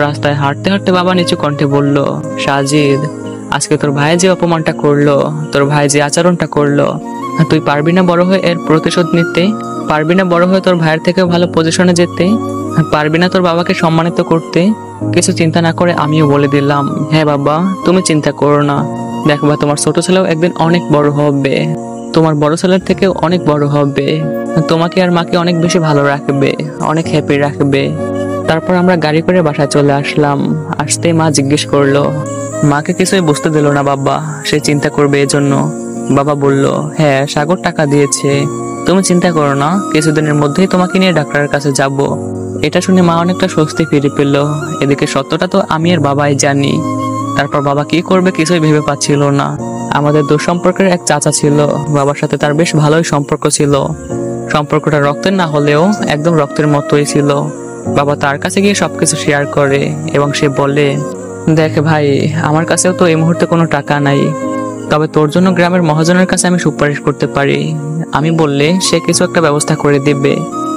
রাস্তায় হাঁটতে হাঁটতে বাবা নিচু কণ্ঠে বলল, সাজিদ, আজকে তোর ভাই যে অপমানটা করলো, তোর ভাই যে আচরণটা করলো, তুই পারবি না বড় হয়ে এর প্রতিশোধ নিতে? পারবি না বড় হয়ে তোর ভাইয়ের থেকেও ভালো পজিশনে যেতে? পারবি না তোর বাবাকে সম্মানিত করতে? কিছু চিন্তা না করে আমিও বলে দিলাম, হ্যাঁ বাবা, তুমি চিন্তা করো না। দেখবা তোমার ছোট ছেলেও একদিন অনেক বড় হবে, তোমার বড় ছেলের থেকেও অনেক বড় হবে, তোমাকে আর মাকে অনেক বেশি ভালো রাখবে, অনেক হ্যাপি রাখবে। তারপর আমরা গাড়ি করে বাসায় চলে আসলাম। আসতেই মা জিজ্ঞেস করলো, মাকে কিছুই বুঝতে দিল না বাবা, সে চিন্তা করবে এজন্য। বাবা বলল, হ্যাঁ, সাগর টাকা দিয়েছে, তুমি চিন্তা করো না, কিছুদিনের মধ্যেই তোমাকে নিয়ে ডাক্তারের কাছে যাব। এটা শুনে মা অনেকটা স্বস্তি ফিরে পেল। এদিকে সত্যটা তো আমি আর বাবাই জানি। তারপর বাবা কি করবে কিছুই ভেবে পাচ্ছিল না। আমাদের দুঃসম্পর্কের এক চাচা ছিল, বাবার সাথে তার বেশ ভালোই সম্পর্ক ছিল। সম্পর্কটা রক্তের না হলেও একদম রক্তের মতোই ছিল। বাবা তার কাছে গিয়ে সবকিছু শেয়ার করে এবং সে বলে, দেখ ভাই, আমার কাছেও তো এই মুহূর্তে কোনো টাকা নাই, তবে তোর জন্য গ্রামের মহাজনের কাছে আমি সুপারিশ করতে পারি। আমি বললে সে কিছু একটা ব্যবস্থা করে দিবে।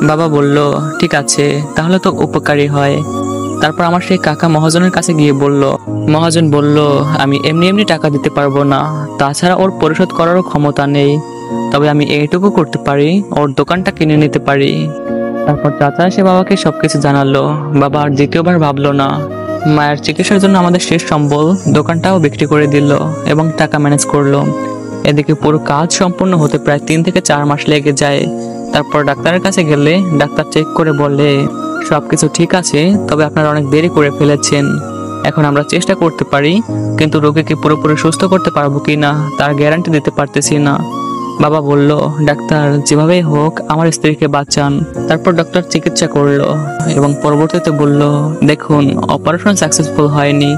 বাবা বলল, ঠিক আছে, তাহলে তো উপকারী হয়। তারপর আমার সেই কাকা মহাজনের কাছে গিয়ে বলল। মহাজন বলল, আমি এমনি এমনি টাকা দিতে পারবো না, তাছাড়া ওর পরিশোধ করারও ক্ষমতা নেই, তবে আমি এইটুকু করতে পারি, ওর দোকানটা কিনে নিতে পারি। তারপর চাচা এসে বাবাকে সবকিছু জানালো। বাবা আর দ্বিতীয়বার ভাবলো না। মায়ের চিকিৎসার জন্য আমাদের শেষ সম্বল দোকানটাও বিক্রি করে দিল এবং টাকা ম্যানেজ করলো। এদিকে পুরো কাজ সম্পূর্ণ হতে প্রায় 3 থেকে 4 মাস লেগে যায়। তারপর ডাক্তারের কাছে গেলে ডাক্তার চেক করে বলে, সবকিছু ঠিক আছে, তবে আপনারা অনেক দেরি করে ফেলেছেন। এখন আমরা চেষ্টা করতে পারি, কিন্তু রোগীকে পুরোপুরি সুস্থ করতে পারবো কিনা তার গ্যারান্টি দিতে পারতেছি না। বাবা বলল, ডাক্তার যেভাবেই হোক আমার স্ত্রীকে বাঁচান। তারপর ডক্টর চিকিৎসা করলো এবং পরবর্তীতে বলল, দেখুন, অপারেশন সাকসেসফুল হয়নি,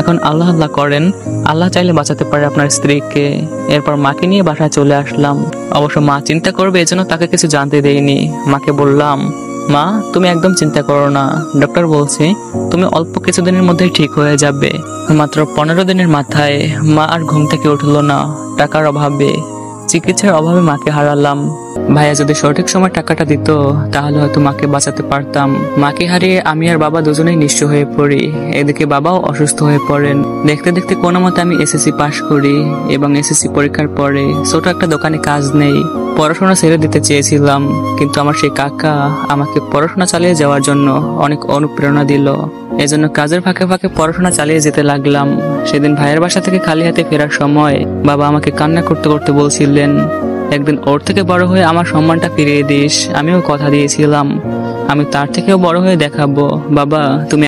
এখন আল্লাহ আল্লাহ করেন, আল্লাহ চাইলে বাঁচাতে পারে আপনার স্ত্রীকে। এরপর মাকে নিয়ে বাসায় চলে আসলাম। অবশ্য মা চিন্তা করবে এজন্য তাকে কিছু জানতে দেইনি। মাকে বললাম, মা, তুমি একদম চিন্তা করো না, ডক্টর বলছে তুমি অল্প কিছুদিনের মধ্যেই ঠিক হয়ে যাবে। মাত্র 15 দিনের মাথায় মা আর ঘুম থেকে উঠলো না। টাকার অভাবে, চিকিৎসার অভাবে মাকে হারালাম। ভাইয়া যদি সঠিক সময় টাকাটা দিত তাহলে হয়তো মাকে বাঁচাতে পারতাম। মাকে হারিয়ে আমি আর বাবা দুজনেই নিঃস্ব হয়ে পড়ি। এদিকে বাবাও অসুস্থ হয়ে পড়েন। দেখতে দেখতে কোনো মতে আমি এসএসসি পাশ করি এবং এসএসসি পরীক্ষার পরে ছোট একটা দোকানে কাজ নেই। পড়াশোনা ছেড়ে দিতে চেয়েছিলাম, কিন্তু আমার সেই কাকা আমাকে পড়াশোনা চালিয়ে যাওয়ার জন্য অনেক অনুপ্রেরণা দিল। এজন্য কাজের ফাঁকে ফাঁকে পড়াশোনা চালিয়ে যেতে লাগলাম। সেদিন ভাইয়ের বাসা থেকে খালি হাতে ফেরার সময় বাবা আমাকে কান্না করতে করতে বলছিলেন, একদিন ওর থেকে বড় হয়ে আমার সম্মানটা ফিরিয়ে দিস। আমিও কথা দিয়েছিলাম, আমি তার থেকেও বড় হয়ে দেখাবো। বাবা, তুমি